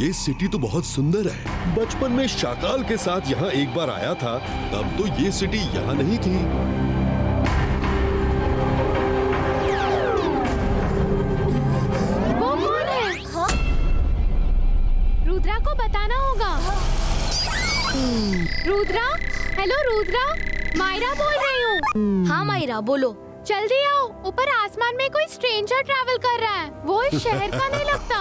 ये सिटी तो बहुत सुंदर है। बचपन में शाकाल के साथ यहाँ एक बार आया था, तब तो ये सिटी यहाँ नहीं थी। वो कौन है? रुद्रा को बताना होगा। रुद्रा, हेलो रुद्रा, मायरा बोल रही हूँ। हाँ मायरा बोलो। जल्दी आओ, ऊपर आसमान में कोई स्ट्रेंजर ट्रैवल कर रहा है। वो इस शहर का नहीं लगता।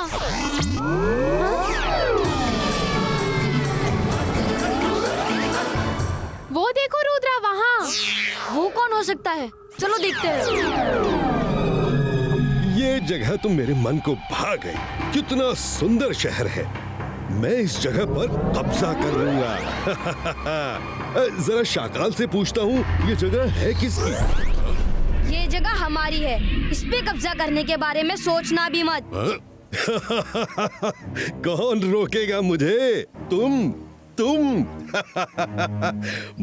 वो देखो रुद्रा वहाँ। वो कौन हो सकता है? चलो देखते हैं। ये जगह तो मेरे मन को भा गई। कितना सुंदर शहर है। मैं इस जगह पर कब्जा कर लूंगा। जरा शाकाल से पूछता हूँ, ये जगह है किसकी? ये जगह हमारी है। इस पे कब्जा करने के बारे में सोचना भी मत। कौन रोकेगा मुझे? तुम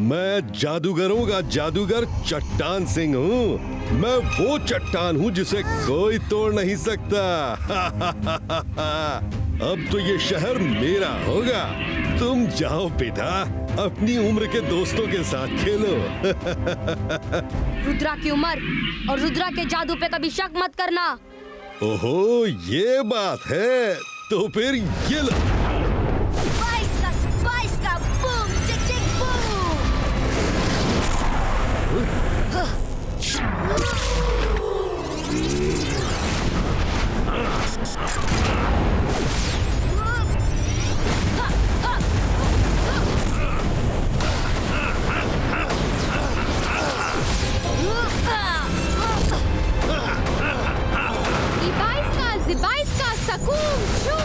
मैं जादूगरों का जादूगर चट्टान सिंह हूँ। मैं वो चट्टान हूँ जिसे कोई तोड़ नहीं सकता। अब तो ये शहर मेरा होगा। तुम जाओ बेटा, अपनी उम्र के दोस्तों के साथ खेलो। रुद्रा की उम्र और रुद्रा के जादू पे कभी शक मत करना। ओहो, ये बात है। तो फिर ये लो। स्पाइस का बूम चिक चिक बूम। जिबाइस का सकूम शू।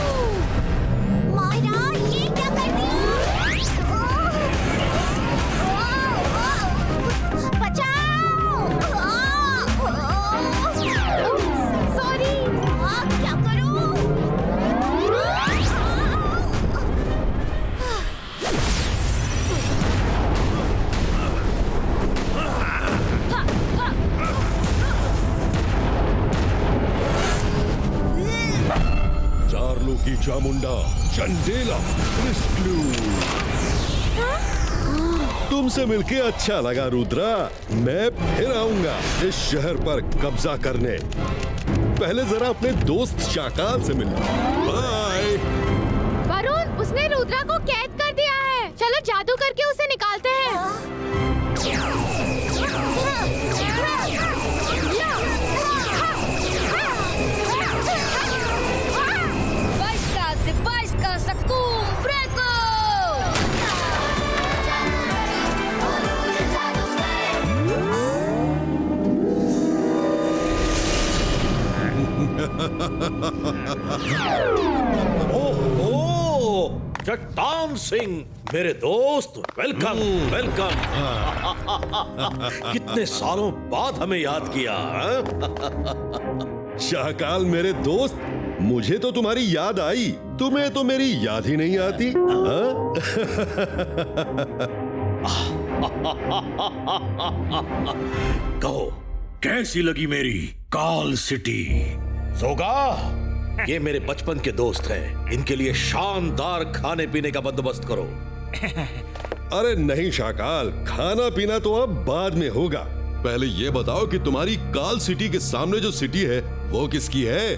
मायरा, ये क्या कर दिया? बचाओ! सॉरी। क्या करूं? चार्लो की चामुंडा, चंडेला, क्रिस्टलू। तुमसे मिलके अच्छा लगा रुद्रा। मैं फिर आऊंगा इस शहर पर कब्जा करने। पहले जरा अपने दोस्त शाकाल से मिलना। बाय। वरुण, उसने रुद्रा को कैद कर दिया है। चलो जादू करके उसे निकालते हैं। स्पाइस का सकूम ब्रेको। ओह, चट्टान सिंह मेरे दोस्त, वेलकम वेलकम। कितने सालों बाद हमें याद किया। शाकाल मेरे दोस्त, मुझे तो तुम्हारी याद आई, तुम्हें तो मेरी याद ही नहीं आती। कहो, कैसी लगी मेरी काल सिटी? सोगा, ये मेरे बचपन के दोस्त हैं। इनके लिए शानदार खाने पीने का बंदोबस्त करो। अरे नहीं शाकाल, खाना पीना तो अब बाद में होगा। पहले ये बताओ कि तुम्हारी काल सिटी के सामने जो सिटी है वो किसकी है?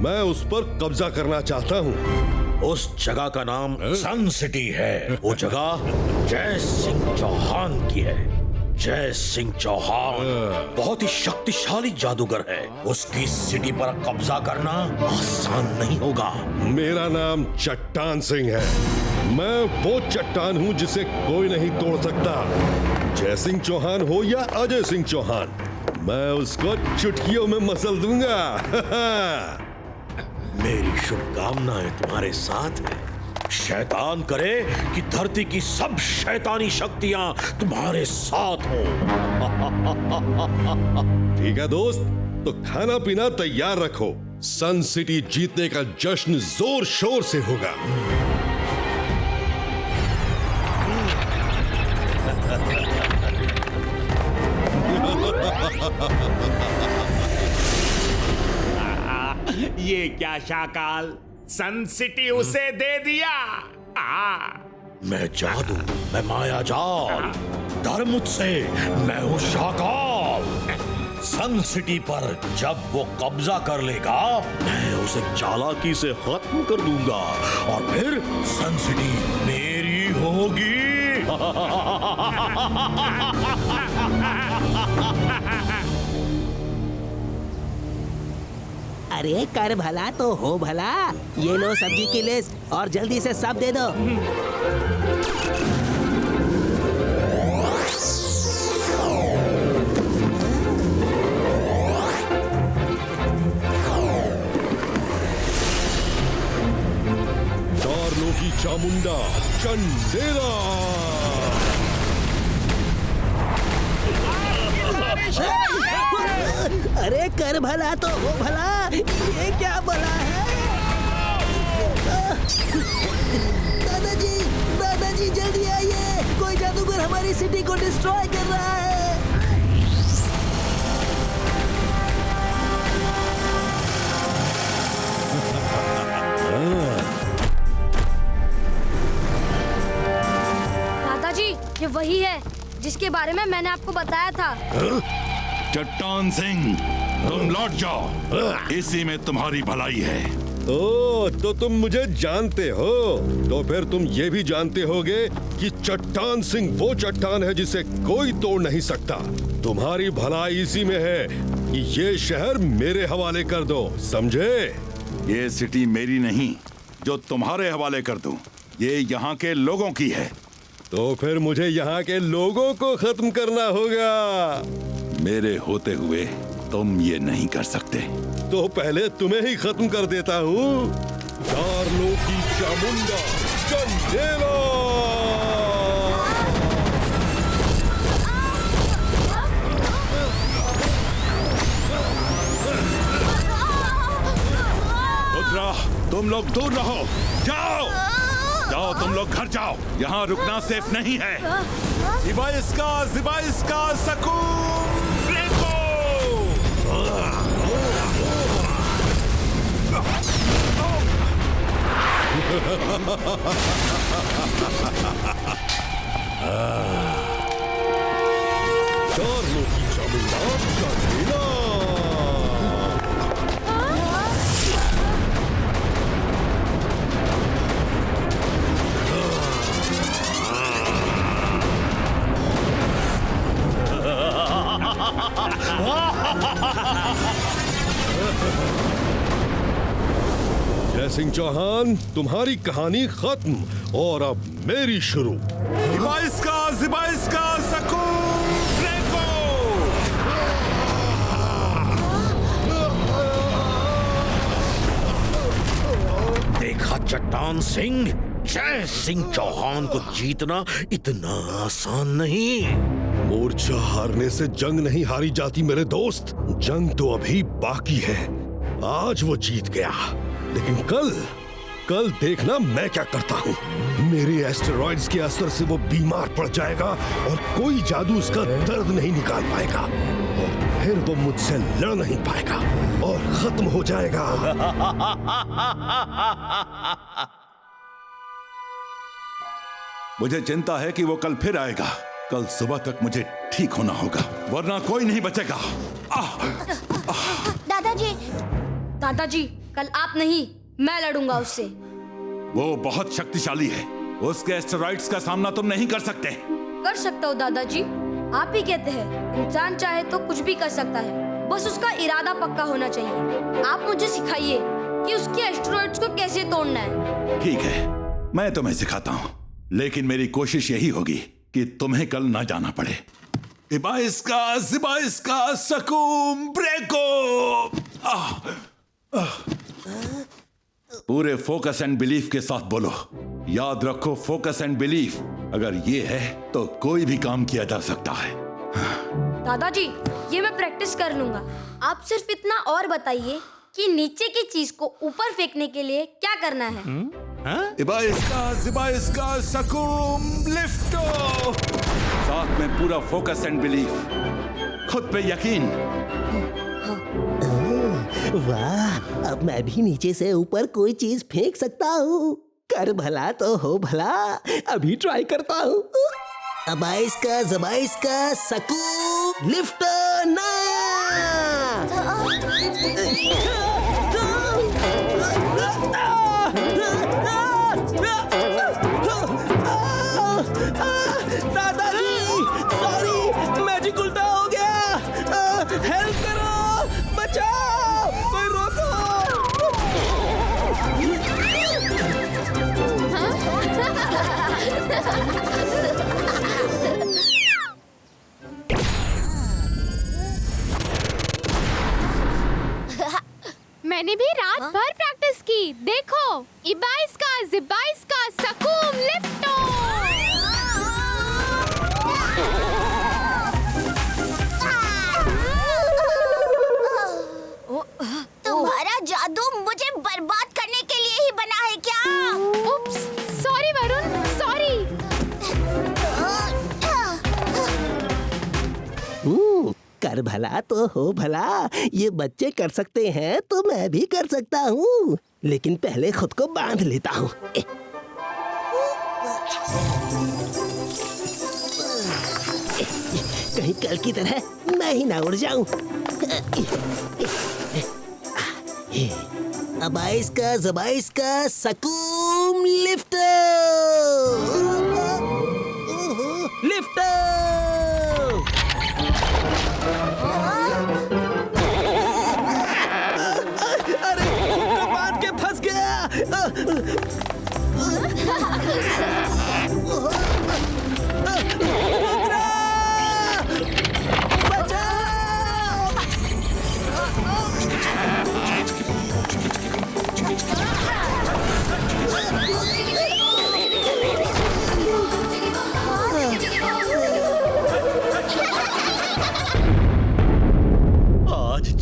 मैं उस पर कब्जा करना चाहता हूँ। उस जगह का नाम सन सिटी है। वो जगह जय सिंह चौहान की है। जय सिंह चौहान बहुत ही शक्तिशाली जादूगर है। उसकी सिटी पर कब्जा करना आसान नहीं होगा। मेरा नाम चट्टान सिंह है। मैं वो चट्टान हूँ जिसे कोई नहीं तोड़ सकता। जय सिंह चौहान हो या अजय सिंह चौहान, मैं उसको चुटकियों में मसल दूंगा। मेरी शुभकामनाएं तुम्हारे साथ है। शैतान करे कि धरती की सब शैतानी शक्तियां तुम्हारे साथ हो। ठीक है दोस्त, तो खाना पीना तैयार रखो। सन सिटी जीतने का जश्न जोर शोर से होगा। ये क्या शाकाल, सन सिटी उसे दे दिया। मैं जादू, मैं माया जाल, डर मुझसे, मैं हूँ शाकाल। सन सिटी पर जब वो कब्जा कर लेगा, मैं उसे चालाकी से खत्म कर दूंगा और फिर सन सिटी मेरी होगी। अरे कर भला तो हो भला। ये लो सब्जी की लिस्ट और जल्दी से सब दे दो। चारलों की चामुंडा चंडेला। अरे कर भला तो हो भला। ये क्या भला है? दादाजी, दादाजी जल्दी आइए, कोई जादूगर हमारी सिटी को डिस्ट्रॉय कर रहा है। दादाजी, ये वही है जिसके बारे में मैंने आपको बताया था। चट्टान सिंह, तुम लौट जाओ, इसी में तुम्हारी भलाई है। ओ, तो तुम मुझे जानते हो, तो फिर तुम ये भी जानते होगे कि चट्टान सिंह वो चट्टान है जिसे कोई तोड़ नहीं सकता। तुम्हारी भलाई इसी में है कि ये शहर मेरे हवाले कर दो, समझे? ये सिटी मेरी नहीं जो तुम्हारे हवाले कर दूं, ये यहाँ के लोगों की है। तो फिर मुझे यहाँ के लोगों को खत्म करना होगा। मेरे होते हुए तुम ये नहीं कर सकते। तो पहले तुम्हें ही खत्म कर देता हूँ। चारलों की चामुंडा चंडेला। रुद्रा, तुम लोग दूर रहो, जाओ जाओ, तुम लोग घर जाओ, यहाँ रुकना सेफ नहीं है। जिबाइस्का सकूम ब्रेको। चारलों की चामुंडा चंडेला। जय सिंह चौहान, तुम्हारी कहानी खत्म और अब मेरी शुरू। जिबाइस्का सकूम ब्रेको। देखा चट्टान सिंह, जय सिंह चौहान को जीतना इतना आसान नहीं। मोर्चा हारने से जंग नहीं हारी जाती मेरे दोस्त, जंग तो अभी बाकी है। आज वो जीत गया, लेकिन कल देखना मैं क्या करता हूँ। मेरे एस्टेरॉइड्स के असर से वो बीमार पड़ जाएगा और कोई जादू उसका दर्द नहीं निकाल पाएगा और फिर वो मुझसे लड़ नहीं पाएगा और खत्म हो जाएगा। मुझे चिंता है कि वो कल फिर आएगा। कल सुबह तक मुझे ठीक होना होगा, वरना कोई नहीं बचेगा। दादाजी, दादाजी, कल आप नहीं, मैं लड़ूंगा उससे। वो बहुत शक्तिशाली है, उसके एस्टेरॉइड्स का सामना तुम नहीं कर सकते। कर सकता हूँ दादाजी, आप ही कहते हैं इंसान चाहे तो कुछ भी कर सकता है, बस उसका इरादा पक्का होना चाहिए। आप मुझे सिखाइए कि उसके एस्टेरॉइड्स को कैसे तोड़ना है। ठीक है, मैं तुम्हें सिखाता हूँ, लेकिन मेरी कोशिश यही होगी कि तुम्हें कल ना जाना पड़े। जिबाइस्का सकूम ब्रेको। पूरे फोकस एंड बिलीफ के साथ बोलो। याद रखो, फोकस एंड बिलीफ अगर ये है तो कोई भी काम किया जा सकता है। दादाजी, ये मैं प्रैक्टिस कर लूंगा। आप सिर्फ इतना और बताइए कि नीचे की चीज को ऊपर फेंकने के लिए क्या करना है। जिबाइस्का सकूम लिफ्टो। साथ में पूरा फोकस एंड बिलीफ, खुद पे यकीन। वाह, अब मैं भी नीचे से ऊपर कोई चीज फेंक सकता हूँ। कर भला तो हो भला, अभी ट्राई करता हूँ। अबाइस का जबाइस का सकू लिफ्ट ना। दादाजी, सॉरी, मैजिक उल्टा हो गया। हेल्प करो, बचाओ, कोई रोको। मैंने भी रात भर प्रैक्टिस की। देखो, इबाइस का जिबाइस का सकूम लिफ्टो। तुम्हारा जादू मुझे बर्बाद करने के लिए ही बना है क्या? उप्स, सॉरी वरुण, सॉरी। कर भला तो हो भला, ये बच्चे कर सकते हैं तो मैं भी कर सकता हूँ, लेकिन पहले खुद को बांध लेता हूँ। कहीं कल की तरह मैं ही ना उड़ जाऊं। अबाइस का जबाइस का सकूम लिफ्ट। लिफ्ट। अरे बांध के फंस गया।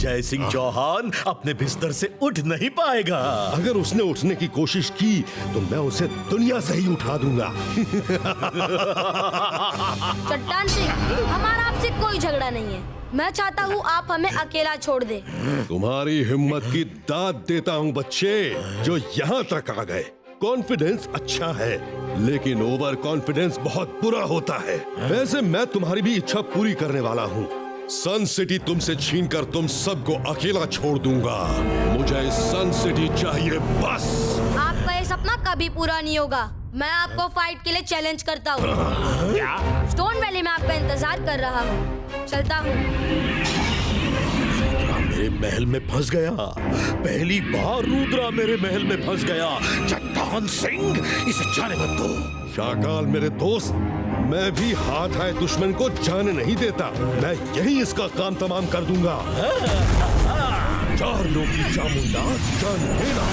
जय सिंह चौहान अपने बिस्तर से उठ नहीं पाएगा। अगर उसने उठने की कोशिश की तो मैं उसे दुनिया से ही उठा दूंगा। चट्टान सिंह, हमारा आपसे कोई झगड़ा नहीं है। मैं चाहता हूँ आप हमें अकेला छोड़ दे। तुम्हारी हिम्मत की दाद देता हूँ बच्चे, जो यहाँ तक आ गए। कॉन्फिडेंस अच्छा है, लेकिन ओवर कॉन्फिडेंस बहुत बुरा होता है। वैसे मैं तुम्हारी भी इच्छा पूरी करने वाला हूँ। सन सिटी तुमसे छीनकर तुम सबको अकेला छोड़ दूंगा। मुझे सन सिटी चाहिए बस। आपका ये सपना कभी पूरा नहीं होगा। मैं आपको फाइट के लिए चैलेंज करता हूँ। क्या? स्टोन वैली में आपका इंतजार कर रहा हूँ। चलता हूँ। मेरे महल में फंस गया। पहली बार रुद्रा मेरे महल में फंस गया। चट्टान सिंह, इसे जाने मत दो। शाकाल मेरे दोस्त, मैं भी हाथ आए दुश्मन को जाने नहीं देता। मैं यही इसका काम तमाम कर दूंगा। चार लोग की चामुंडा जान लेना।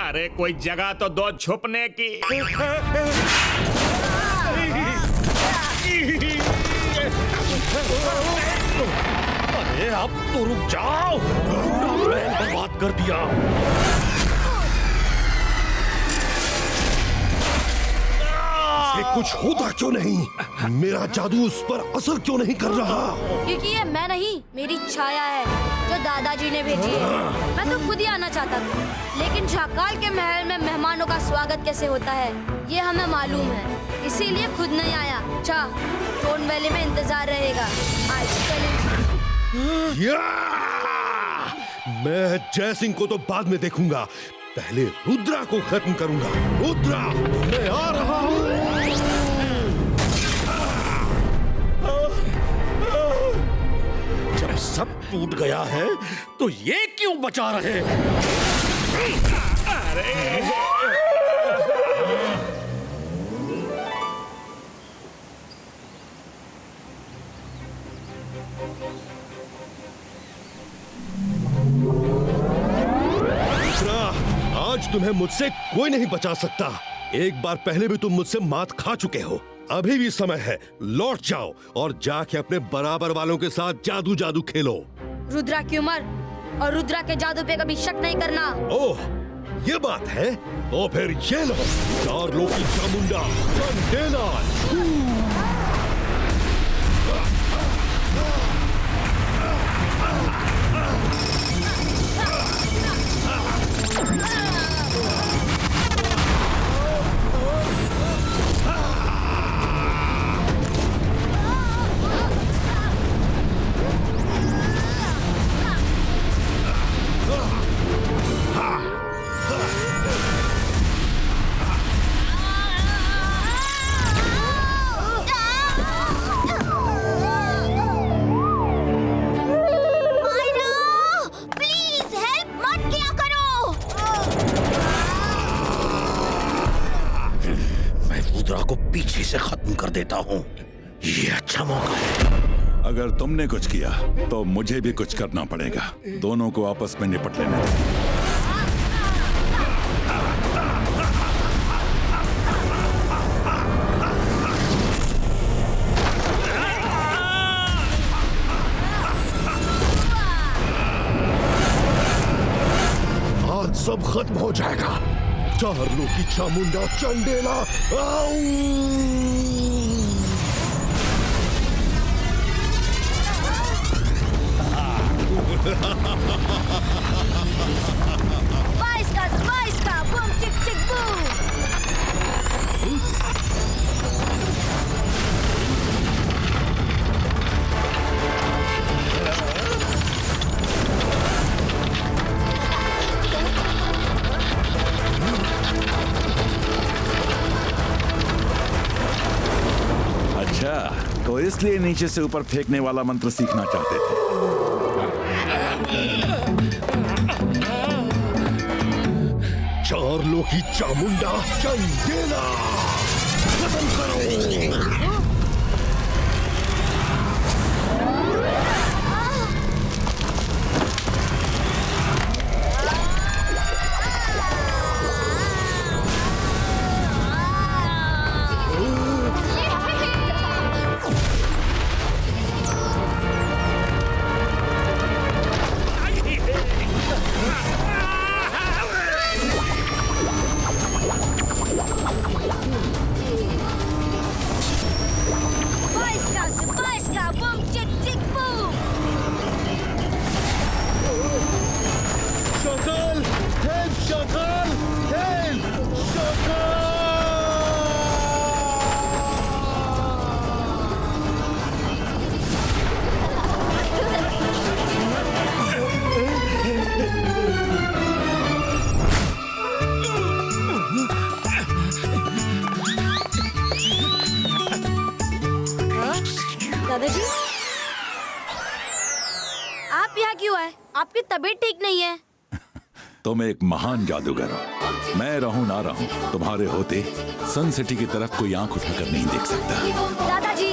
अरे कोई जगह तो दो छुपने की। अरे अब तो रुक जाओ। पूरा महल बर्बाद कर दिया। इसे कुछ होता क्यों नहीं? मेरा जादू उस पर असर क्यों नहीं कर रहा? क्योंकि ये मैं नहीं, मेरी छाया है जो दादाजी ने भेजी है। मैं तो खुद ही आना चाहता था, लेकिन शाकाल के महल में मेहमानों का स्वागत कैसे होता है ये हमें मालूम है, इसीलिए खुद नहीं आया। अच्छा, स्टोन वैली में इंतजार रहेगा। आज चलें। मैं जय सिंह को तो बाद में देखूंगा, पहले रुद्रा को खत्म करूंगा। रुद्रा, मैं आ रहा हूँ। जब सब टूट गया है तो ये क्यों बचा रहे? आज तुम्हें मुझसे कोई नहीं बचा सकता। एक बार पहले भी तुम मुझसे मात खा चुके हो। अभी भी समय है, लौट जाओ और जाके अपने बराबर वालों के साथ जादू जादू खेलो। रुद्रा की उम्र और रुद्रा के जादू पे कभी शक नहीं करना। ओह, ये बात है, तो फिर ये लो, चार लोग की चामुंडा चंडेला। पीछे से खत्म कर देता हूँ। ये अच्छा मौका है। अगर तुमने कुछ किया तो मुझे भी कुछ करना पड़ेगा। दोनों को आपस में निपट लेना। आज सब खत्म हो जाएगा। चारलों की चामुंडा चंडेला। बाईस का बूम चिक चिक बूम। अच्छा, तो इसलिए नीचे से ऊपर फेंकने वाला मंत्र सीखना चाहते थे। चारलों की चामुंडा चंडेला खत्म करो। दादाजी, आप यहाँ क्यों आए? आपकी तबीयत ठीक नहीं है। तुम एक महान जादूगर हो। मैं रहूं ना रहूं, तुम्हारे होते सन सिटी की तरफ कोई आंख उठाकर नहीं देख सकता। दादाजी,